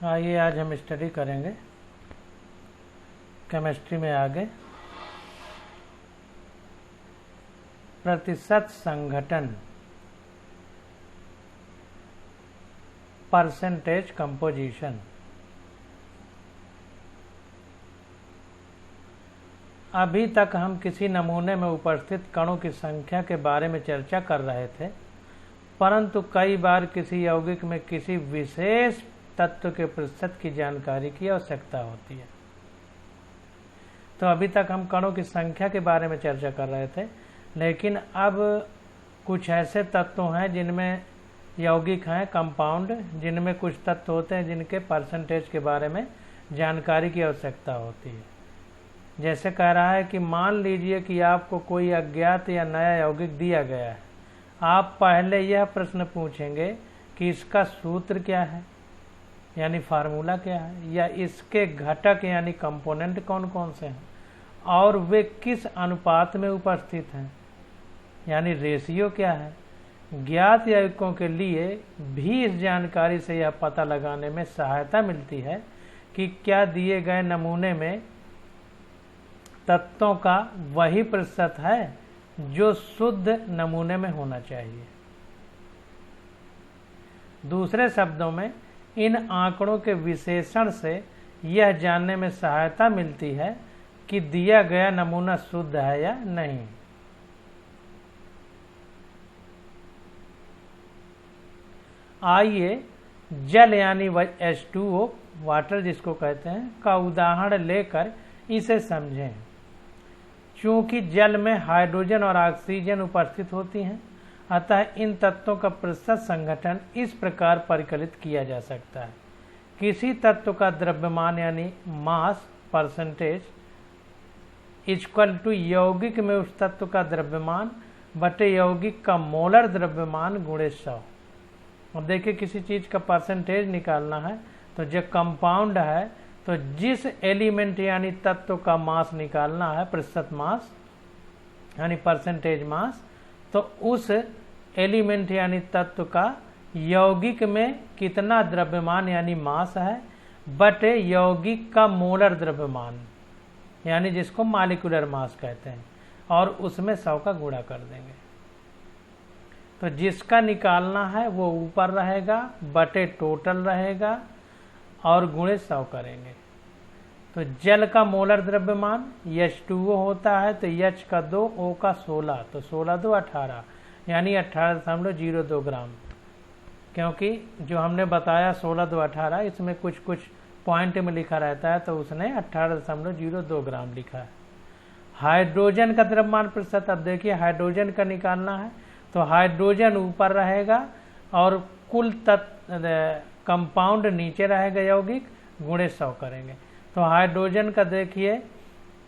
आइए आज हम स्टडी करेंगे केमिस्ट्री में आगे प्रतिशत संघटन परसेंटेज कंपोजिशन। अभी तक हम किसी नमूने में उपस्थित कणों की संख्या के बारे में चर्चा कर रहे थे, परंतु कई बार किसी यौगिक में किसी विशेष तत्व के प्रतिशत की जानकारी की आवश्यकता होती है। तो अभी तक हम कणों की संख्या के बारे में चर्चा कर रहे थे, लेकिन अब कुछ ऐसे तत्व हैं जिनमें यौगिक हैं कंपाउंड, जिनमें कुछ तत्व होते हैं जिनके परसेंटेज के बारे में जानकारी की आवश्यकता होती है। जैसे कह रहा है कि मान लीजिए कि आपको कोई अज्ञात या नया यौगिक दिया गया है। आप पहले यह प्रश्न पूछेंगे कि इसका सूत्र क्या है, यानी फार्मूला क्या है, या इसके घटक यानी कंपोनेंट कौन कौन से हैं और वे किस अनुपात में उपस्थित हैं, यानी रेशियो क्या है। ज्ञात यौगिकों के लिए भी इस जानकारी से यह पता लगाने में सहायता मिलती है कि क्या दिए गए नमूने में तत्वों का वही प्रतिशत है जो शुद्ध नमूने में होना चाहिए। दूसरे शब्दों में इन आंकड़ों के विश्लेषण से यह जानने में सहायता मिलती है कि दिया गया नमूना शुद्ध है या नहीं। आइए जल यानी H2O वाटर जिसको कहते हैं का उदाहरण लेकर इसे समझें। चूंकि जल में हाइड्रोजन और ऑक्सीजन उपस्थित होती हैं, अतः इन तत्वों का प्रतिशत संघटन इस प्रकार परिकलित किया जा सकता है। किसी तत्व का द्रव्यमान यानी मास परसेंटेज इक्वल टू यौगिक में उस तत्व का द्रव्यमान बटे यौगिक का मोलर द्रव्यमान गुणे 100। अब देखिए किसी चीज का परसेंटेज निकालना है तो जो कंपाउंड है तो जिस एलिमेंट यानी तत्व का मास निकालना है, प्रतिशत मास यानी परसेंटेज मास, तो उस एलिमेंट यानी तत्व का यौगिक में कितना द्रव्यमान यानी मास है बटे यौगिक का मोलर द्रव्यमान यानी जिसको मॉलिक्यूलर मास कहते हैं, और उसमें 100 का गुणा कर देंगे। तो जिसका निकालना है वो ऊपर रहेगा बटे टोटल रहेगा और गुणे 100 करेंगे। तो जल का मोलर द्रव्यमान H2O होता है तो H का 2 O का 16, तो 16 2 18 यानी 18.02 ग्राम। क्योंकि जो हमने बताया 16 2 18 इसमें कुछ कुछ पॉइंट में लिखा रहता है तो उसने 18.02 ग्राम लिखा है। हाइड्रोजन का द्रव्यमान प्रतिशत, अब देखिए हाइड्रोजन का निकालना है तो हाइड्रोजन ऊपर रहेगा और कुल कंपाउंड नीचे रहेगा यौगिक, गुणे 100 करेंगे। तो हाइड्रोजन का देखिए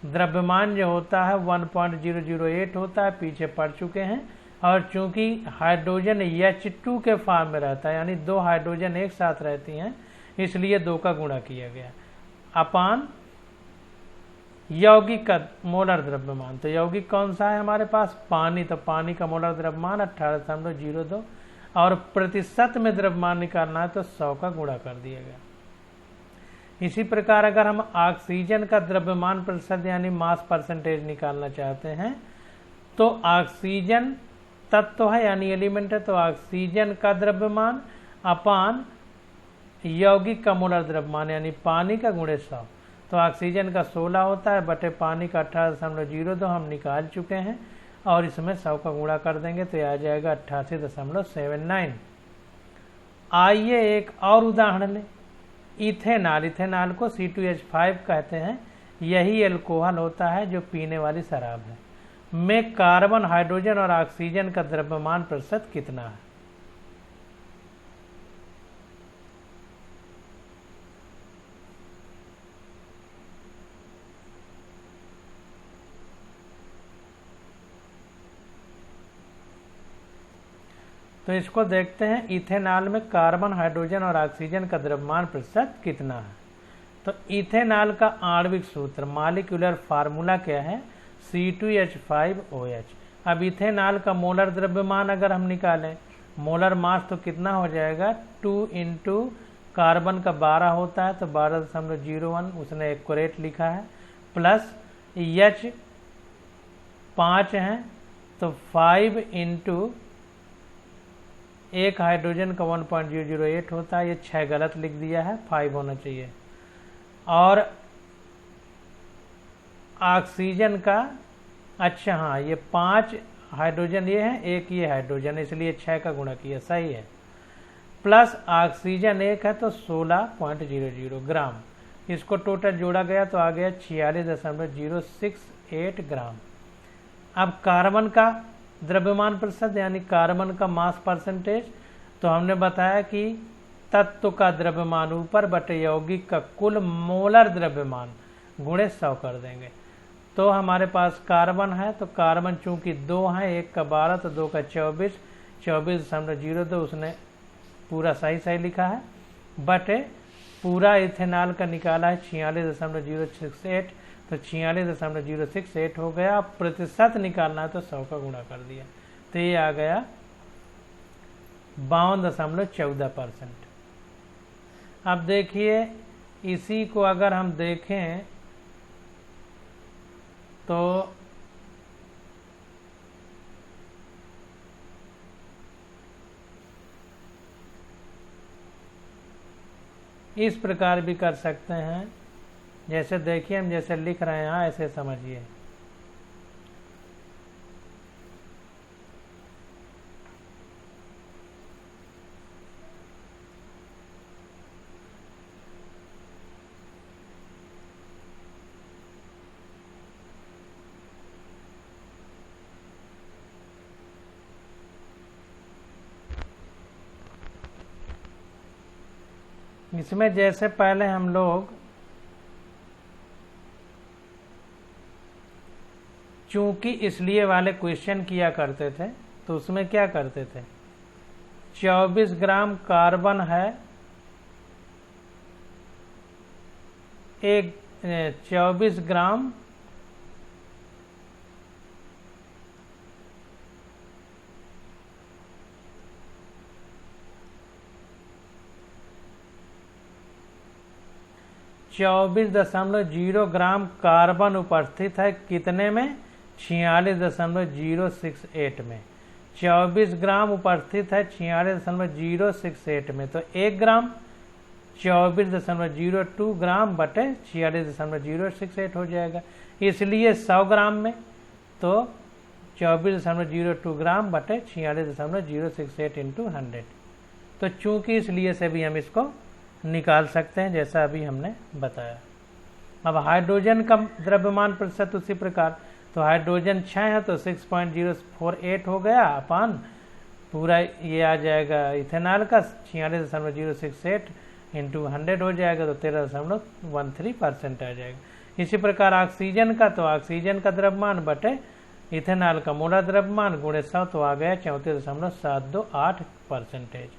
द्रव्यमान जो होता है 1.008 होता है, पीछे पढ़ चुके हैं। और चूंकि हाइड्रोजन H2 के फॉर्म में रहता है यानी 2 हाइड्रोजन एक साथ रहती हैं, इसलिए 2 का गुणा किया गया अपान यौगिक का मोलर द्रव्यमान। तो यौगिक कौन सा है हमारे पास, पानी, तो पानी का मोलर द्रव्यमान 18.02 और प्रतिशत में द्रव्यमान निकालना है तो 100 का गुणा कर दिया गया। इसी प्रकार अगर हम ऑक्सीजन का द्रव्यमान प्रतिशत यानी मास परसेंटेज निकालना चाहते हैं तो ऑक्सीजन तत्व है यानी एलिमेंट है, तो ऑक्सीजन का द्रव्यमान अपान यौगिक का मोलर द्रव्यमान यानी पानी का गुणे 100। तो ऑक्सीजन का 16 होता है बटे पानी का 18.02 हम निकाल चुके हैं और इसमें 100 का गुणा कर देंगे तो आ जाएगा 88.79। आइए एक और उदाहरण लें। इथेनॉल, इथेनॉल को C2H5 कहते हैं, यही एल्कोहल होता है जो पीने वाली शराब है, में कार्बन, हाइड्रोजन और ऑक्सीजन का द्रव्यमान प्रतिशत कितना है। तो इसको देखते हैं, इथेनॉल में कार्बन, हाइड्रोजन और ऑक्सीजन का द्रव्यमान प्रतिशत कितना है। तो इथेनॉल का आणविक सूत्र मॉलिक्यूलर फार्मूला क्या है, C2H5OH। अब इथेनॉल का मोलर द्रव्यमान अगर हम निकालें, मोलर मास तो कितना हो जाएगा 2 × कार्बन का 12 होता है तो 12.01 उसने एक्यूरेट लिखा है, प्लस H 5 है तो 5 इंटू एक हाइड्रोजन का 1.008 होता है, ये 6 गलत लिख दिया है, 5 होना चाहिए। और ऑक्सीजन का, अच्छा हाँ, ये 5 हाइड्रोजन ये है, एक ये हाइड्रोजन, इसलिए 6 का गुणा किया, सही है। प्लस ऑक्सीजन एक है तो 16.00 ग्राम, इसको टोटल जोड़ा गया तो आ गया 46.068 ग्राम। अब कार्बन का द्रव्यमान प्रतिशत यानी कार्बन का मास परसेंटेज, तो हमने बताया कि तत्व का द्रव्यमान ऊपर बटे यौगिक का कुल मोलर द्रव्यमान गुणे 100 कर देंगे। तो हमारे पास कार्बन है तो कार्बन चूंकि 2 है, एक का 12 तो 2 का 24.02 उसने पूरा सही लिखा है, बटे पूरा इथेनॉल का निकाला है 46.068 तो 46.068 हो गया। प्रतिशत निकालना है तो 100 का गुणा कर दिया तो ये आ गया 52.14%। अब देखिए इसी को अगर हम देखें तो इस प्रकार भी कर सकते हैं, जैसे देखिए हम जैसे लिख रहे हैं ऐसे समझिए। इसमें जैसे पहले हम लोग चूंकि इसलिए वाले क्वेश्चन किया करते थे तो उसमें क्या करते थे, 24 ग्राम कार्बन है, 24 ग्राम ग्राम कार्बन उपस्थित है कितने में, 46.068 में। 24 ग्राम उपस्थित है 46.068 में, तो 1 ग्राम 24.02 ग्राम बटे 46.068 हो जाएगा। इसलिए 100 ग्राम में तो 24.02 ग्राम बटे 46.068 इंटू 100। तो चूंकि इसलिए से भी हम इसको निकाल सकते हैं जैसा अभी हमने बताया। अब हाइड्रोजन का द्रव्यमान प्रतिशत उसी प्रकार, तो हाइड्रोजन 6 है तो 6.048 हो गया अपान पूरा ये आ जाएगा इथेनॉल का 46.068 इंटू 100 हो जाएगा तो 13.13% आ जाएगा। इसी प्रकार ऑक्सीजन का, तो ऑक्सीजन का द्रव्यमान बटे इथेनॉल का मोलर द्रव्यमान गुणे 100 तो आ गया 34.728%।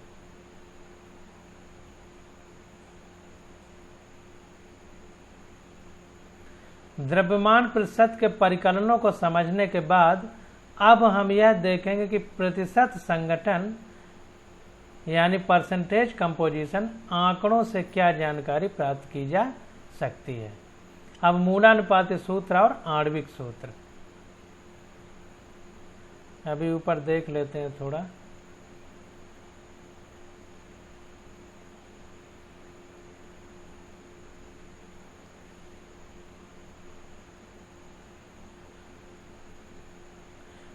द्रव्यमान प्रतिशत के परिकलनों को समझने के बाद अब हम यह देखेंगे कि प्रतिशत संगठन यानी परसेंटेज कंपोजिशन आंकड़ों से क्या जानकारी प्राप्त की जा सकती है। अब मूलानुपाती सूत्र और आणविक सूत्र अभी ऊपर देख लेते हैं थोड़ा।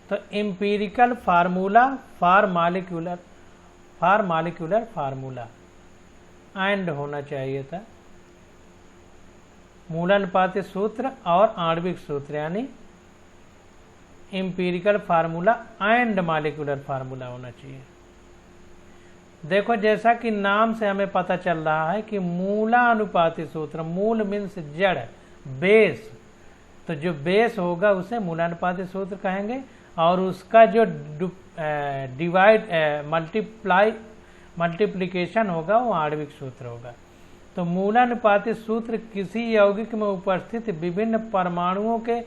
तो empirical formula for molecular formula and होना चाहिए था। मूलानुपाती सूत्र और आणविक सूत्र यानी empirical formula and molecular formula होना चाहिए। देखो जैसा कि नाम से हमें पता चल रहा है कि मूलानुपाती सूत्र, मूल मीन्स जड़, बेस, तो जो बेस होगा उसे मूलानुपाती सूत्र कहेंगे और उसका जो मल्टीप्लिकेशन होगा वो आणविक सूत्र होगा। तो मूलानुपाती सूत्र किसी यौगिक में उपस्थित विभिन्न परमाणुओं के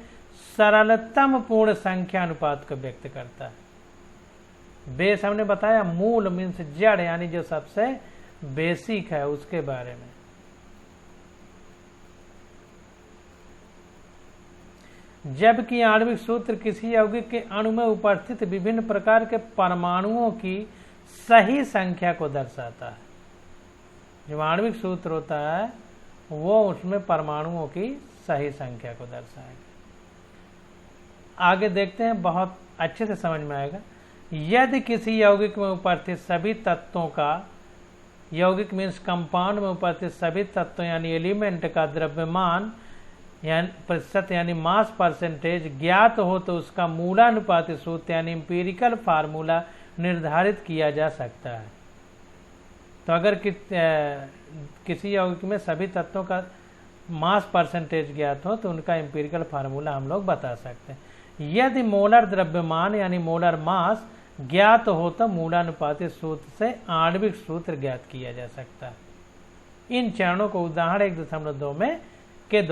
सरलतम पूर्ण संख्या अनुपात को व्यक्त करता है। बेस हमने बताया, मूल मीन्स जड़ यानी जो सबसे बेसिक है उसके बारे में। जबकि आणविक सूत्र किसी यौगिक के अणु में उपस्थित विभिन्न प्रकार के परमाणुओं की सही संख्या को दर्शाता है। जो आणविक सूत्र होता है वो उसमें परमाणुओं की सही संख्या को दर्शाएगा। आगे देखते हैं, बहुत अच्छे से समझ में आएगा। यदि किसी यौगिक में उपस्थित सभी तत्वों का, यौगिक मीन्स कंपाउंड में उपस्थित सभी तत्वों यानी एलिमेंट का द्रव्यमान यानी प्रतिशत यानी मास परसेंटेज ज्ञात हो तो उसका मूलानुपाती सूत्र यानी इंपीरिकल फार्मूला निर्धारित किया जा सकता है। तो अगर किसी यौगिक में सभी तत्वों का मास परसेंटेज ज्ञात हो तो उनका इंपीरिकल फार्मूला हम लोग बता सकते हैं। यदि मोलर द्रव्यमान यानी मोलर मास ज्ञात हो तो मूलानुपाती सूत्र से आणविक सूत्र ज्ञात किया जा सकता है। इन चरणों को उदाहरण 1.2 में के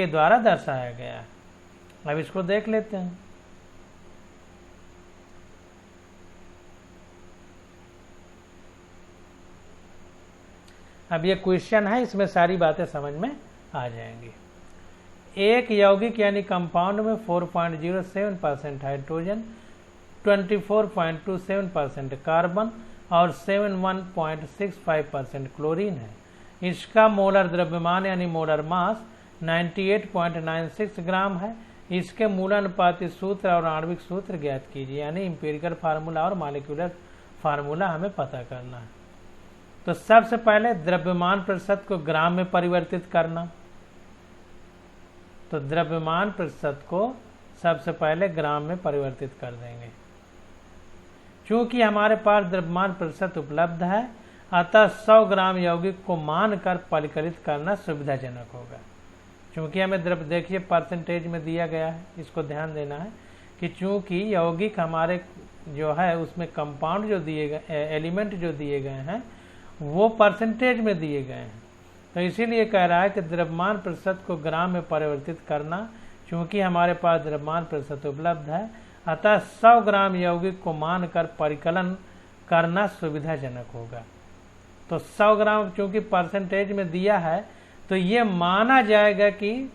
द्वारा दर्शाया गया है। अब इसको देख लेते हैं। अब ये क्वेश्चन है, इसमें सारी बातें समझ में आ जाएंगी। एक यौगिक यानी कंपाउंड में 4.07% हाइड्रोजन, 24.27% कार्बन और 71.65% क्लोरीन है। इसका मोलर द्रव्यमान यानी मोलर मास 98.96 ग्राम है। इसके मूलानुपाती सूत्र और आणविक सूत्र ज्ञात कीजिए, यानी इंपीरिकल फार्मूला और मॉलिक्यूलर फार्मूला हमें पता करना है। तो सबसे पहले द्रव्यमान प्रतिशत को ग्राम में परिवर्तित करना। तो द्रव्यमान प्रतिशत को सबसे पहले ग्राम में परिवर्तित कर देंगे। चूंकि हमारे पास द्रव्यमान प्रतिशत उपलब्ध है अतः 100 ग्राम यौगिक को मानकर परिकलित करना सुविधाजनक होगा। चूंकि हमें द्रव्य देखिए परसेंटेज में दिया गया है, इसको ध्यान देना है कि चूंकि यौगिक हमारे जो है उसमें कंपाउंड जो दिए गए, एलिमेंट जो दिए गए हैं वो परसेंटेज में दिए गए हैं, तो इसीलिए कह रहा है कि द्रव्यमान प्रतिशत को ग्राम में परिवर्तित करना। चूंकि हमारे पास द्रव्यमान प्रतिशत उपलब्ध है अतः 100 ग्राम यौगिक को मानकर परिकलन करना सुविधाजनक होगा। तो 100 ग्राम चूंकि परसेंटेज में दिया है तो ये माना जाएगा कि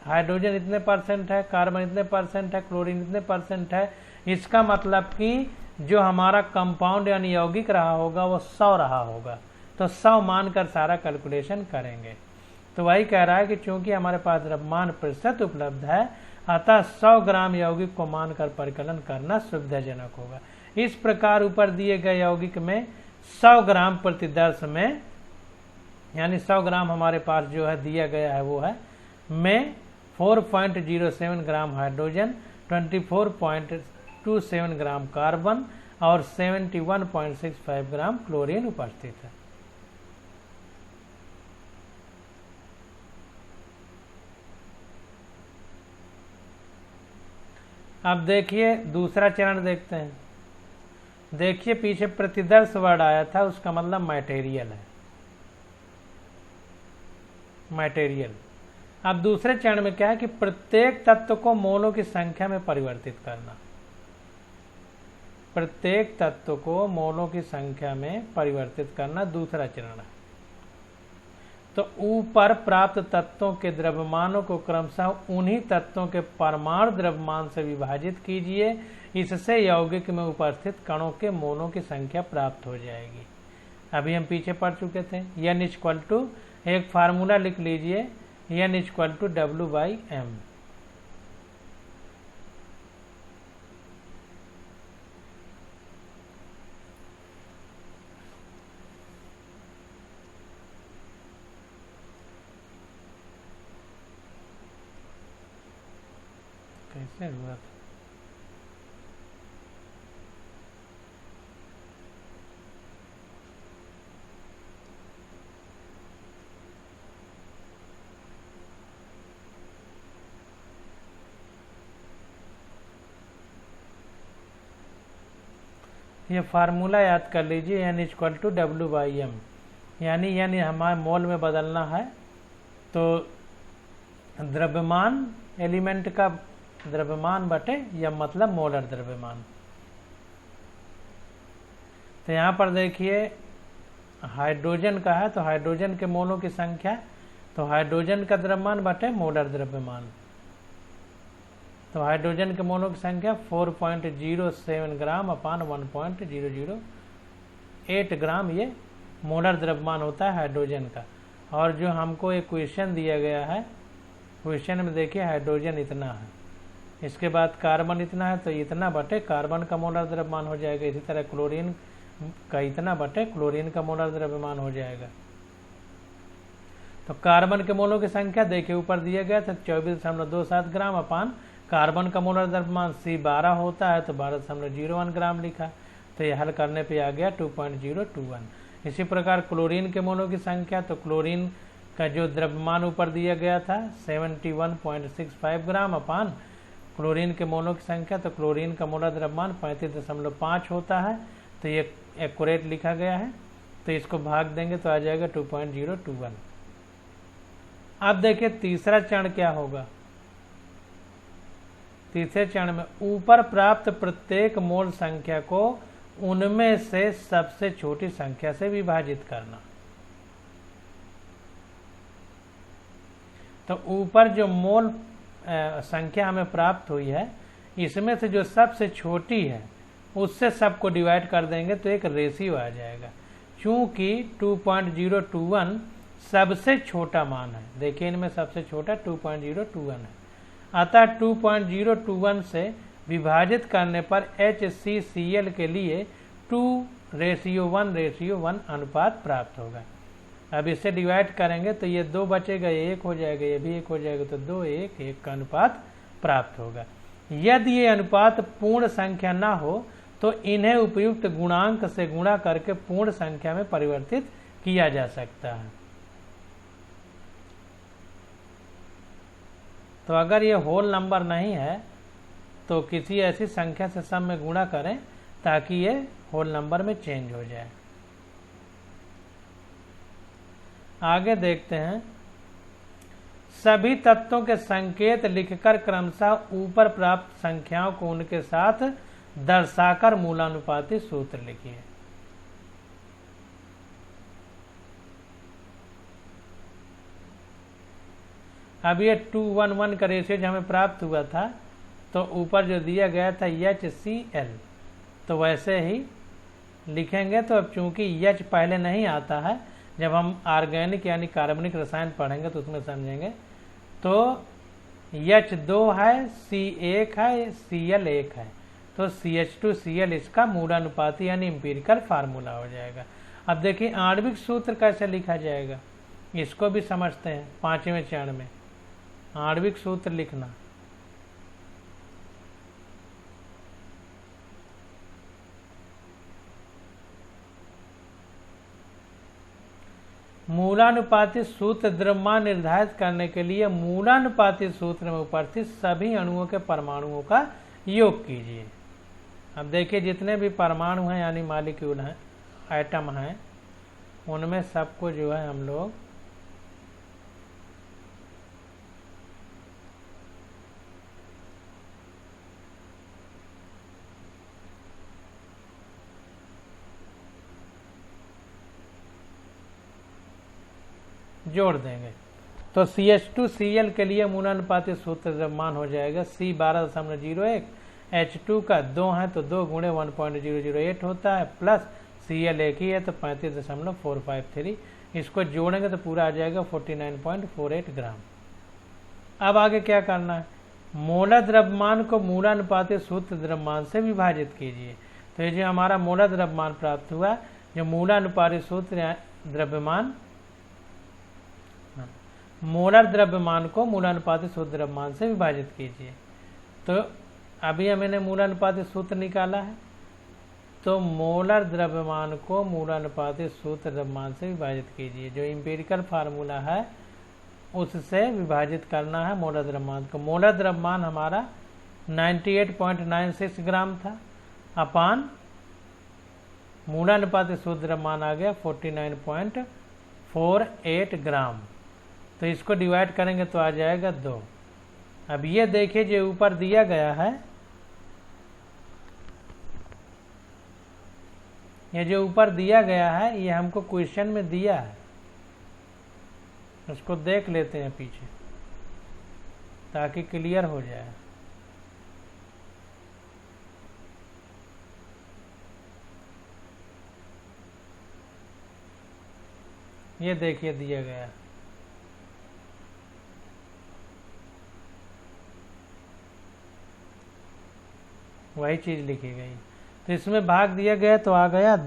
हाइड्रोजन इतने परसेंट है, कार्बन इतने परसेंट है, क्लोरीन इतने परसेंट है। इसका मतलब कि जो हमारा कंपाउंड यानी यौगिक रहा होगा वो 100 रहा होगा, तो 100 मानकर सारा कैलकुलेशन करेंगे। तो वही कह रहा है कि चूंकि हमारे पास द्रव्यमान प्रतिशत उपलब्ध है अतः 100 ग्राम यौगिक को मानकर परिकलन करना सुविधाजनक होगा। इस प्रकार ऊपर दिए गए यौगिक में 100 ग्राम प्रति दर्श में, यानी 100 ग्राम हमारे पास जो है दिया गया है वो है में 4.07 ग्राम हाइड्रोजन, 24.27 ग्राम कार्बन और 71.65 ग्राम क्लोरीन उपस्थित है। अब देखिए दूसरा चरण देखते हैं। देखिए पीछे प्रतिदर्श वर्ड आया था, उसका मतलब मटेरियल है, मटेरियल। अब दूसरे चरण में क्या है कि प्रत्येक तत्व को मोलों की संख्या में परिवर्तित करना। प्रत्येक तत्व को मोलों की संख्या में परिवर्तित करना दूसरा चरण है। तो ऊपर प्राप्त तत्वों के द्रव्यमानों को क्रमशः उन्हीं तत्वों के परमाणु द्रव्यमान से विभाजित कीजिए, इससे यौगिक में उपस्थित कणों के मोलों की संख्या प्राप्त हो जाएगी। अभी हम पीछे पढ़ चुके थे। n = एक फार्मूला लिख लीजिए, n = W/m। कैसे हुआ था? ये फार्मूला याद कर लीजिए, n = W/m, यानी n हमारे मोल में बदलना है। तो द्रव्यमान एलिमेंट का द्रव्यमान बटे या मतलब मोलर द्रव्यमान। तो यहाँ पर देखिए हाइड्रोजन का है तो हाइड्रोजन के मोलों की संख्या, तो हाइड्रोजन का द्रव्यमान बटे मोलर द्रव्यमान। तो हाइड्रोजन के मोलों की संख्या 4.07 ग्राम अपान 1.008 ग्राम, ये मोलर द्रव्यमान होता है हाइड्रोजन का। और जो हमको एक क्वेश्चन दिया गया है, क्वेश्चन में देखिए हाइड्रोजन इतना है, इसके बाद कार्बन इतना है, तो इतना बटे कार्बन का मोलर द्रव्यमान हो जाएगा। इसी तरह क्लोरीन का इतना बटे क्लोरीन का मोलर द्रव्यमान हो जाएगा। तो कार्बन के मोलों की संख्या देखिए ऊपर दिया गया था 24.27 ग्राम अपान कार्बन का मोलर द्रव्यमान C12 होता है तो 12.01 ग्राम लिखा। तो ये हल करने पे आ गया 2.021। इसी प्रकार क्लोरीन के मोलों की संख्या, तो क्लोरीन का जो द्रव्यमान ऊपर दिया गया था 71.65 ग्राम अपान क्लोरीन के मोलों की संख्या, तो क्लोरीन का मोलर द्रव्यमान 35.5 होता है। तो ये एक्यूरेट लिखा गया है। तो इसको भाग देंगे तो आ जाएगा 2.021। अब देखिए तीसरा चरण क्या होगा। तीसरे चरण में ऊपर प्राप्त प्रत्येक मोल संख्या को उनमें से सबसे छोटी संख्या से विभाजित करना। तो ऊपर जो मोल संख्या हमें प्राप्त हुई है, इसमें से जो सबसे छोटी है उससे सबको डिवाइड कर देंगे तो एक रेशियो आ जाएगा। चूंकि 2.021 सबसे छोटा मान है, देखिए इनमें सबसे छोटा 2.021 है, अतः 2.021 से विभाजित करने पर HCCl के लिए 2:1:1 अनुपात प्राप्त होगा। अब इसे डिवाइड करेंगे तो ये 2 बचेगा, ये 1 हो जाएगा, ये भी 1 हो जाएगा, तो 2:1:1 का अनुपात प्राप्त होगा। यदि ये अनुपात पूर्ण संख्या ना हो तो इन्हें उपयुक्त गुणांक से गुणा करके पूर्ण संख्या में परिवर्तित किया जा सकता है। तो अगर ये होल नंबर नहीं है तो किसी ऐसी संख्या से सम में गुणा करें ताकि ये होल नंबर में चेंज हो जाए। आगे देखते हैं, सभी तत्वों के संकेत लिखकर क्रमशः ऊपर प्राप्त संख्याओं को उनके साथ दर्शाकर मूलानुपाती सूत्र लिखिए। अब ये 2:1:1 का रेशियो हमें प्राप्त हुआ था, तो ऊपर जो दिया गया था HCl, तो वैसे ही लिखेंगे। तो अब चूंकि H पहले नहीं आता है, जब हम ऑर्गेनिक यानी कार्बनिक रसायन पढ़ेंगे तो उसमें समझेंगे। तो H2 है, C1 है, Cl 1 है, तो CH2Cl इसका मूलानुपाती यानी इंपीरिकल फार्मूला हो जाएगा। अब देखिए आणविक सूत्र कैसे लिखा जाएगा, इसको भी समझते हैं। 5वें चरण में आणविक सूत्र लिखना। मूलानुपाती सूत्र द्रव्यमान निर्धारित करने के लिए मूलानुपाती सूत्र में उपस्थित सभी अणुओं के परमाणुओं का योग कीजिए। अब देखिए जितने भी परमाणु हैं यानी मॉलिक्यूल हैं, एटम हैं, उनमें सबको जो है हम लोग जोड़ देंगे। तो CH2Cl के लिए मूलानुपाती सूत्र द्रव्यमान हो जाएगा C12.01, H2 का 2 है तो 2 × 1.008 होता है, प्लस Cl 1 ही है तो 35.453। इसको जोड़ेंगे तो पूरा आ जाएगा 49.48 ग्राम। अब आगे क्या करना है, मोलर द्रव्यमान को मूलानुपाती सूत्र द्रव्यमान से विभाजित कीजिए। तो ये जो हमारा मोलर द्रव्यमान प्राप्त हुआ, जो मूलानुपाती सूत्र द्रव्यमान, मोलर द्रव्यमान को मूलानुपाती सूत्र द्रव्यमान से विभाजित कीजिए। तो अभी मैंने मूलानुपाती सूत्र निकाला है, तो मोलर द्रव्यमान को मूलानुपाती सूत्र द्रव्यमान से विभाजित कीजिए। जो इंपीरिकल फार्मूला है उससे विभाजित करना है मोलर द्रव्यमान को। मोलर द्रव्यमान हमारा 98.96 ग्राम था, अपान मूलानुपाती सूत्र द्रव्यमान आ गया 49.48 ग्राम। तो इसको डिवाइड करेंगे तो आ जाएगा 2। अब ये देखिए जो ऊपर दिया गया है, ये जो ऊपर दिया गया है ये हमको क्वेश्चन में दिया है, उसको देख लेते हैं पीछे ताकि क्लियर हो जाए। ये देखिए दिया गया, वही चीज लिखी गई। तो इसमें भाग दिया गया तो आ गया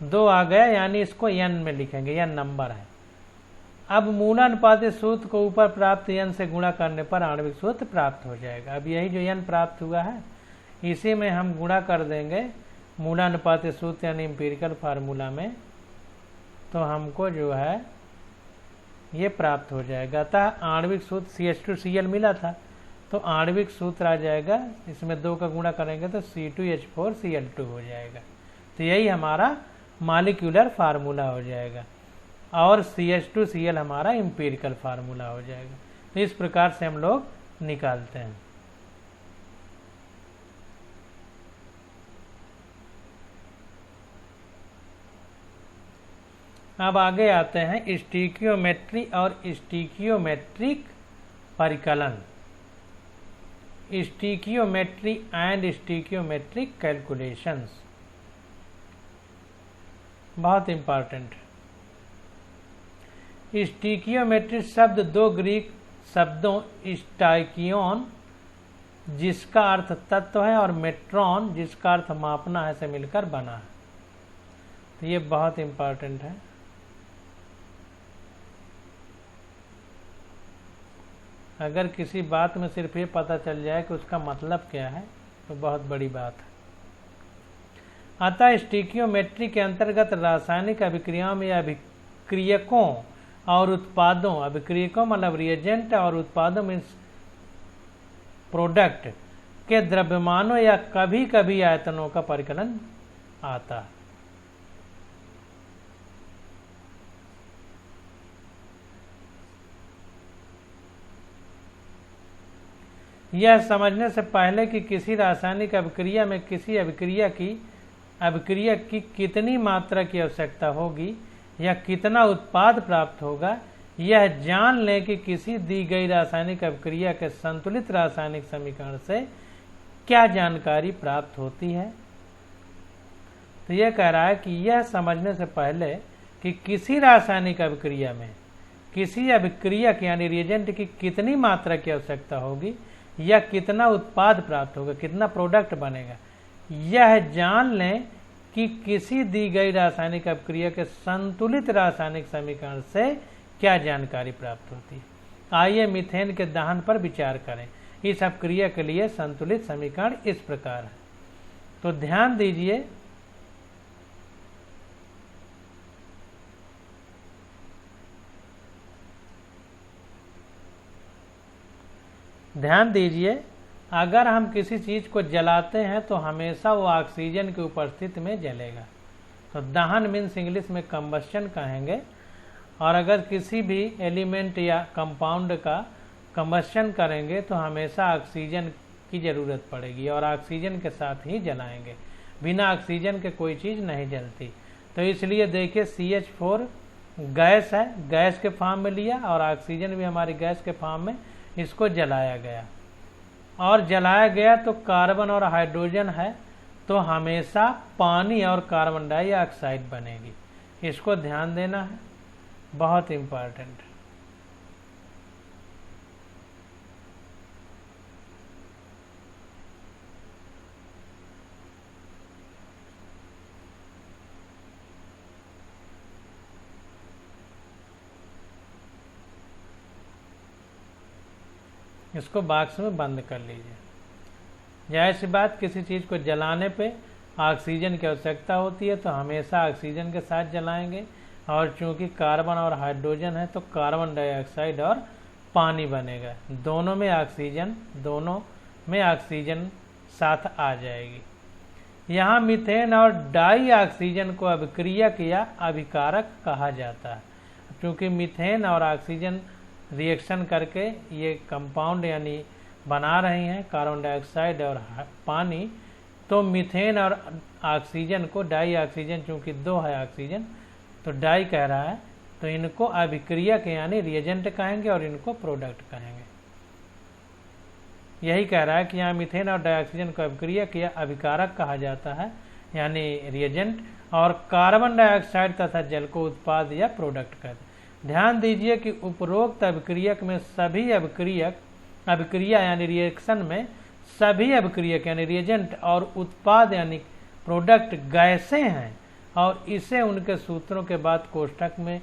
2 आ गया, यानी इसको n में लिखेंगे, n नंबर है। अब मूलानुपाती सूत्र को ऊपर प्राप्त n से गुणा करने पर आणविक सूत्र प्राप्त हो जाएगा। अब यही जो n प्राप्त हुआ है इसी में हम गुणा कर देंगे मूलानुपाती सूत्र यानी एम्पिरिकल फार्मूला में, तो हमको जो है ये प्राप्त हो जाएगा। अतः आणविक सूत्र CH2Cl मिला था तो आणविक सूत्र आ जाएगा, इसमें 2 का गुणा करेंगे तो C2H4Cl2 हो जाएगा। तो यही हमारा मॉलिक्यूलर फार्मूला हो जाएगा और CH2Cl हमारा एम्पिरिकल फार्मूला हो जाएगा। तो इस प्रकार से हम लोग निकालते हैं। अब आगे आते हैं स्टिकियोमेट्री और स्टिकियोमेट्रिक परिकलन, स्टिकियोमेट्री एंड स्टिकियोमेट्रिक कैलकुलेशंस, बहुत इंपॉर्टेंट। स्टिकियोमेट्री शब्द 2 ग्रीक शब्दों स्टाइकियोन जिसका अर्थ तत्व है और मेट्रॉन जिसका अर्थ मापना है से मिलकर बना है। तो ये बहुत इंपॉर्टेंट है। अगर किसी बात में सिर्फ ये पता चल जाए कि उसका मतलब क्या है तो बहुत बड़ी बात है। अतः स्टिकियोमेट्री के अंतर्गत रासायनिक अभिक्रियाओं में अभिक्रियकों और उत्पादों, अभिक्रियकों मतलब रिएजेंट और उत्पादों मीन्स प्रोडक्ट के द्रव्यमानों या कभी कभी आयतनों का परिकलन आता है। यह समझने से पहले कि किसी रासायनिक अभिक्रिया में किसी अभिक्रिया की कितनी मात्रा की आवश्यकता होगी या कितना उत्पाद प्राप्त होगा, यह जान लें कि किसी दी गई रासायनिक अभिक्रिया के संतुलित रासायनिक समीकरण से क्या जानकारी प्राप्त होती है। तो यह कह रहा है कि यह समझने से पहले कि किसी रासायनिक अभिक्रिया में किसी अभिक्रिया की यानी रिएजेंट की कितनी मात्रा की आवश्यकता होगी या कितना उत्पाद प्राप्त होगा, कितना प्रोडक्ट बनेगा, यह जान लें कि किसी दी गई रासायनिक अभिक्रिया के संतुलित रासायनिक समीकरण से क्या जानकारी प्राप्त होती है। आइए मीथेन के दहन पर विचार करें। इस अभिक्रिया के लिए संतुलित समीकरण इस प्रकार है। तो ध्यान दीजिए, अगर हम किसी चीज को जलाते हैं तो हमेशा वो ऑक्सीजन की उपस्थिति में जलेगा। तो दहन मीन्स इंग्लिश में कंबस्शन कहेंगे। और अगर किसी भी एलिमेंट या कंपाउंड का कंबस्शन करेंगे तो हमेशा ऑक्सीजन की ज़रूरत पड़ेगी और ऑक्सीजन के साथ ही जलाएंगे, बिना ऑक्सीजन के कोई चीज़ नहीं जलती। तो इसलिए देखिए CH4 गैस है, गैस के फॉर्म में लिया और ऑक्सीजन भी हमारी गैस के फॉर्म में इसको जलाया गया और जलाया गया तो कार्बन और हाइड्रोजन है तो हमेशा पानी और कार्बन डाइऑक्साइड बनेगी। इसको ध्यान देना है, बहुत इम्पोर्टेंट। इसको बॉक्स में बंद कर लीजिए। जाहिर सी बात, किसी चीज़ को जलाने पे ऑक्सीजन की आवश्यकता होती है तो हमेशा ऑक्सीजन के साथ जलाएंगे और चूंकि कार्बन और हाइड्रोजन है तो कार्बन डाइऑक्साइड और पानी बनेगा। दोनों में ऑक्सीजन साथ आ जाएगी। यहाँ मीथेन और डाई ऑक्सीजन को अभिक्रियक या अभिकारक कहा जाता है, क्योंकि मीथेन और ऑक्सीजन रिएक्शन करके ये कंपाउंड यानी बना रही हैं कार्बन डाइऑक्साइड और पानी, तो मीथेन और ऑक्सीजन को डाई ऑक्सीजन, चूंकि 2 है ऑक्सीजन तो डाई कह रहा है, तो इनको अभिक्रियक यानी रिएजेंट कहेंगे और इनको प्रोडक्ट कहेंगे। यही कह रहा है कि यहाँ मीथेन और डाइऑक्सीजन को अभिक्रियक या अभिकारक कहा जाता है यानी रिएजेंट, और कार्बन डाइऑक्साइड तथा जल को उत्पाद या प्रोडक्ट कहते हैं। ध्यान दीजिए कि उपरोक्त अभिक्रियक में सभी अभिक्रिया यानी रिएक्शन में सभी अभिक्रियक यानी रिएजेंट और उत्पाद यानी प्रोडक्ट गैसें हैं, और इसे उनके सूत्रों के बाद कोष्ठक में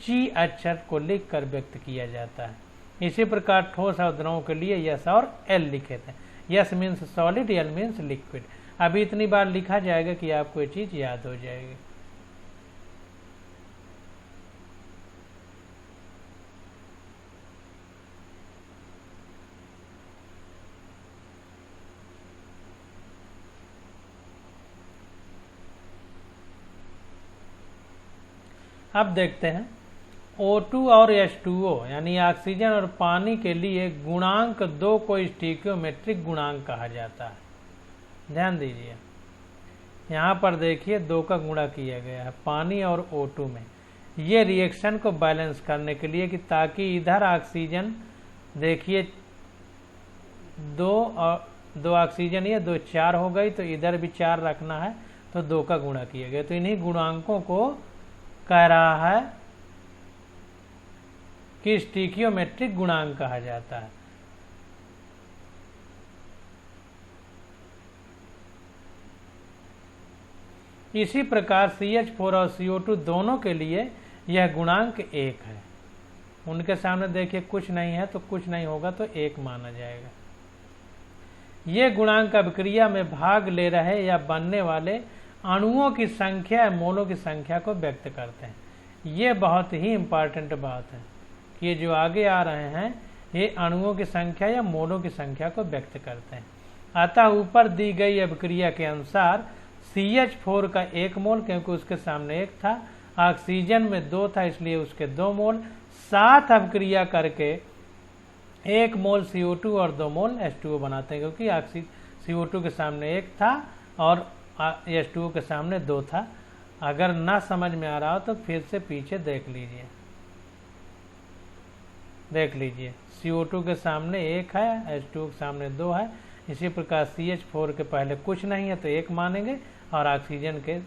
G अक्षर को लिखकर व्यक्त किया जाता है। इसी प्रकार ठोस और द्रवों के लिए यस और एल लिखे थे। Yes means solid, L means liquid. अभी इतनी बार लिखा जाएगा कि आपको ये चीज याद हो जाएगी। अब देखते हैं O2 और H2O यानी ऑक्सीजन और पानी के लिए गुणांक 2 को स्टीकियोमेट्रिक गुणांक कहा जाता है। ध्यान दीजिए, यहाँ पर देखिए 2 का गुणा किया गया है पानी और O2 में, ये रिएक्शन को बैलेंस करने के लिए कि ताकि इधर ऑक्सीजन देखिए 2 ऑक्सीजन ये 2 4 हो गई, तो इधर भी 4 रखना है तो 2 का गुणा किया गया। तो इन्हीं गुणांकों को कह रहा है कि स्टीकियोमेट्रिक गुणांक कहा जाता है। इसी प्रकार CH4 और CO2 दोनों के लिए यह गुणांक 1 है। उनके सामने देखिए कुछ नहीं है तो कुछ नहीं होगा तो 1 माना जाएगा। ये गुणांक अभिक्रिया में भाग ले रहे या बनने वाले अणुओं की संख्या या मोलों की संख्या को व्यक्त करते हैं। ये बहुत ही इंपॉर्टेंट बात है कि ये जो आगे आ रहे हैं ये अणुओं की संख्या या मोलों की संख्या को व्यक्त करते हैं। अतः ऊपर दी गई अभिक्रिया के अनुसार CH4 का 1 मोल, क्योंकि उसके सामने 1 था, ऑक्सीजन में 2 था इसलिए उसके 2 मोल, साथ अभिक्रिया करके 1 मोल CO2 और 2 मोल H2O बनाते हैं, क्योंकि CO2 के सामने 1 था और H2O के सामने 2 था। अगर ना समझ में आ रहा हो तो फिर से पीछे देख लीजिए CO2 के सामने 1 है, H2O के सामने 2 है। इसी प्रकार CH4 के पहले कुछ नहीं है तो 1 मानेंगे और ऑक्सीजन के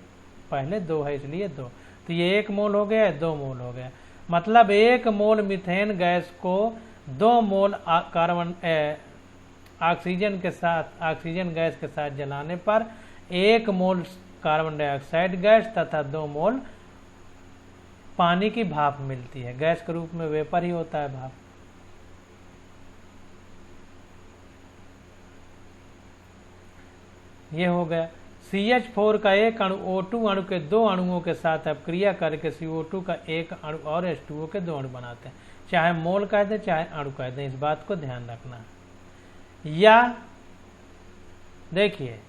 पहले 2 है इसलिए 2, तो ये 1 मोल हो गया, 2 मोल हो गया। मतलब 1 मोल मीथेन गैस को 2 मोल ऑक्सीजन गैस के साथ जलाने पर 1 मोल कार्बन डाइऑक्साइड गैस तथा 2 मोल पानी की भाप मिलती है। गैस के रूप में वेपर ही होता है भाप। ये हो गया। CH4 का 1 अणु O2 अणु के 2 अणुओं के साथ अपक्रिया करके CO2 का 1 अणु और H2O के 2 अणु बनाते हैं। चाहे मोल कह दें चाहे अणु कह दें, इस बात को ध्यान रखना है। या देखिए,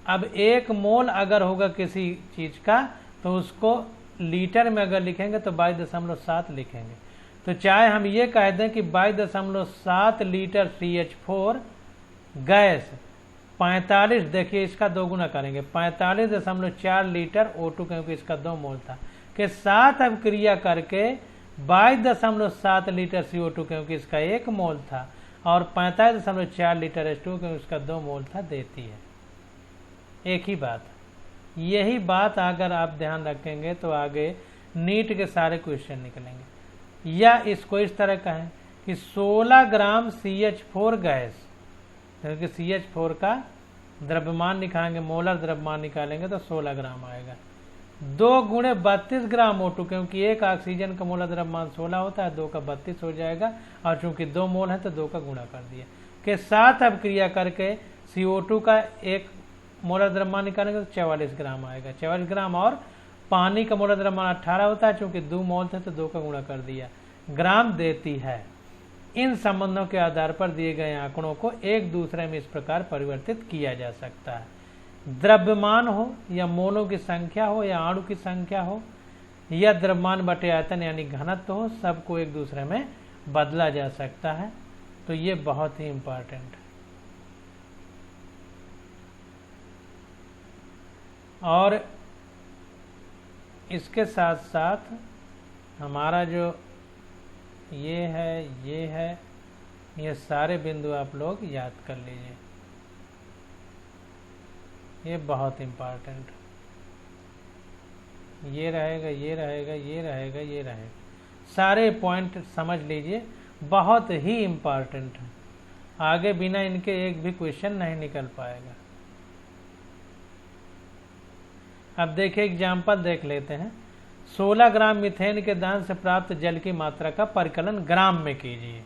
अब 1 मोल अगर होगा किसी चीज का तो उसको लीटर में अगर लिखेंगे तो 22.7 लिखेंगे। तो चाहे हम ये कह दें कि 22.7 लीटर CH4 गैस 45, देखिए इसका 2 गुना करेंगे, 45.4 लीटर O2, क्योंकि इसका 2 मोल था, के साथ अब क्रिया करके 22.7 लीटर CO2, क्योंकि इसका 1 मोल था, और 45.4 लीटर H2O, क्योंकि इसका 2 मोल था, देती है। एक ही बात। यही बात अगर आप ध्यान रखेंगे तो आगे नीट के सारे क्वेश्चन निकलेंगे। या इसको इस तरह कहें कि 16 ग्राम CH4 गैस, क्योंकि CH4 का द्रव्यमान निकालेंगे, मोलर द्रव्यमान निकालेंगे तो 16 ग्राम आएगा। 2 गुणे 32 ग्राम O2, क्योंकि 1 ऑक्सीजन का मोलर द्रव्यमान 16 होता है, 2 का 32 हो जाएगा, और चूंकि 2 मोल है तो 2 का गुणा कर दिया। के साथ अब क्रिया करके CO2 का 1 मोलर द्रव्यमान निकालेंगे तो 44 ग्राम आएगा। 44 ग्राम, और पानी का मोलर द्रव्यमान 18 होता है, चूंकि 2 मोल थे तो 2 का गुणा कर दिया, ग्राम देती है। इन संबंधों के आधार पर दिए गए आंकड़ों को एक दूसरे में इस प्रकार परिवर्तित किया जा सकता है। द्रव्यमान हो या मोलों की संख्या हो या अणु की संख्या हो या द्रव्यमान बटे आयतन यानी घनत्व हो, सबको एक दूसरे में बदला जा सकता है। तो ये बहुत ही इंपॉर्टेंट है। और इसके साथ साथ हमारा जो ये है, ये सारे बिंदु आप लोग याद कर लीजिए, ये बहुत इम्पोर्टेंट, ये रहेगा, ये रहेगा, ये रहेगा, ये रहेगा, सारे पॉइंट समझ लीजिए, बहुत ही इम्पोर्टेंट है। आगे बिना इनके एक भी क्वेश्चन नहीं निकल पाएगा। अब देखिए एग्जाम्पल देख लेते हैं। 16 ग्राम मीथेन के दहन से प्राप्त जल की मात्रा का परिकलन ग्राम में कीजिए।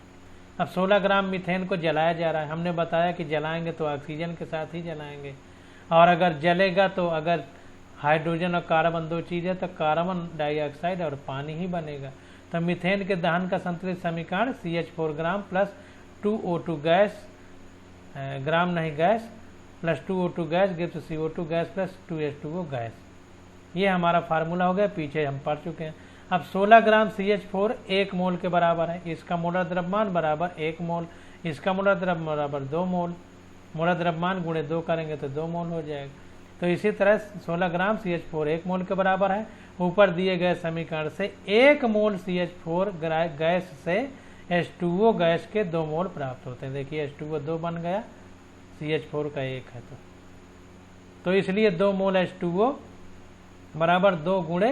अब 16 ग्राम मीथेन को जलाया जा रहा है, हमने बताया कि जलाएंगे तो ऑक्सीजन के साथ ही जलाएंगे, और अगर जलेगा तो अगर हाइड्रोजन और कार्बन दो चीज़ है तो कार्बन डाइऑक्साइड और पानी ही बनेगा। तो मीथेन के दहन का संतुलित समीकरण CH4 gram plus 2O2 gas, ग्राम नहीं gas, plus 2O2 gas gives CO2 gas plus 2H2O gas. ये हमारा फार्मूला हो गया, पीछे हम पढ़ चुके हैं। अब 16 ग्राम CH4 1 मोल के बराबर है, इसका मोलर द्रव्यमान बराबर 1 मोल, इसका मोलर द्रव्यमान बराबर 2 मोल, मोलर द्रव्यमान गुणे 2 करेंगे तो 2 मोल हो जाएगा। तो इसी तरह 16 ग्राम CH4 1 मोल के बराबर है। ऊपर दिए गए समीकरण से 1 मोल CH4 गैस से H2O गैस के 2 मोल प्राप्त होते हैं। देखिए H2O 2 बन गया, CH4 का 1 है तो इसलिए 2 मोल H2O बराबर 2 गुणे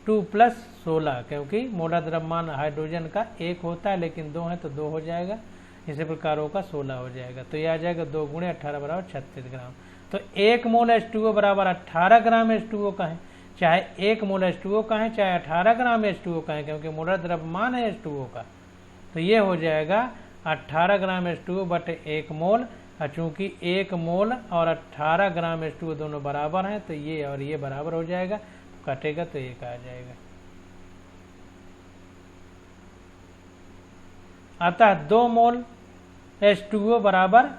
2 प्लस 16, क्योंकि मोलर द्रव्यमान हाइड्रोजन का 1 होता है लेकिन 2 है तो 2 हो जाएगा, इसी प्रकार का 16 हो जाएगा। तो ये आ जाएगा 2 गुणे 18 बराबर 36 ग्राम। तो 1 मोल H2O बराबर 18 ग्राम H2O का है, चाहे 1 मोल H2O का है चाहे 18 ग्राम H2O का है, क्योंकि मोलर द्रव्यमान है H2O का। तो ये हो जाएगा 18 ग्राम H2O बटे 1 मोल, और चूंकि 1 मोल और 18 ग्राम H2O दोनों बराबर हैं तो ये और ये बराबर हो जाएगा, तो कटेगा तो 1 आ जाएगा। अतः 2 मोल H2O बराबर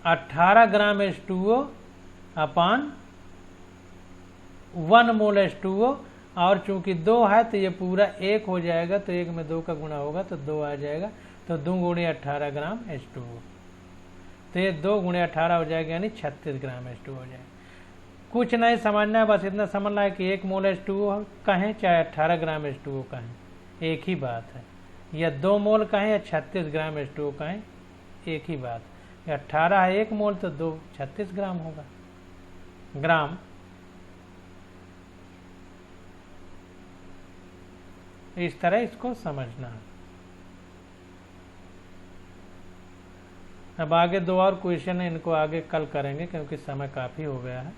18 ग्राम H2O अपान 1 मोल H2O, और चूंकि 2 है तो ये पूरा 1 हो जाएगा, तो 1 में 2 का गुणा होगा तो 2 आ जाएगा, तो 2 गुणे 18 ग्राम H2O, तो ये 2 गुणे 18 हो जाएगा, यानी 36 ग्राम H2O हो जाएगा। कुछ नहीं समझना है, बस इतना समझना है कि 1 मोल H2O कहें चाहे 18 ग्राम H2O कहें, एक ही बात है, या 2 मोल कहें या 36 ग्राम H2O कहें, एक ही बात। 18 है 1 मोल तो 2 36 ग्राम होगा, ग्राम। इस तरह इसको समझना है। अब आगे 2 और क्वेश्चन है, इनको आगे कल करेंगे क्योंकि समय काफ़ी हो गया है।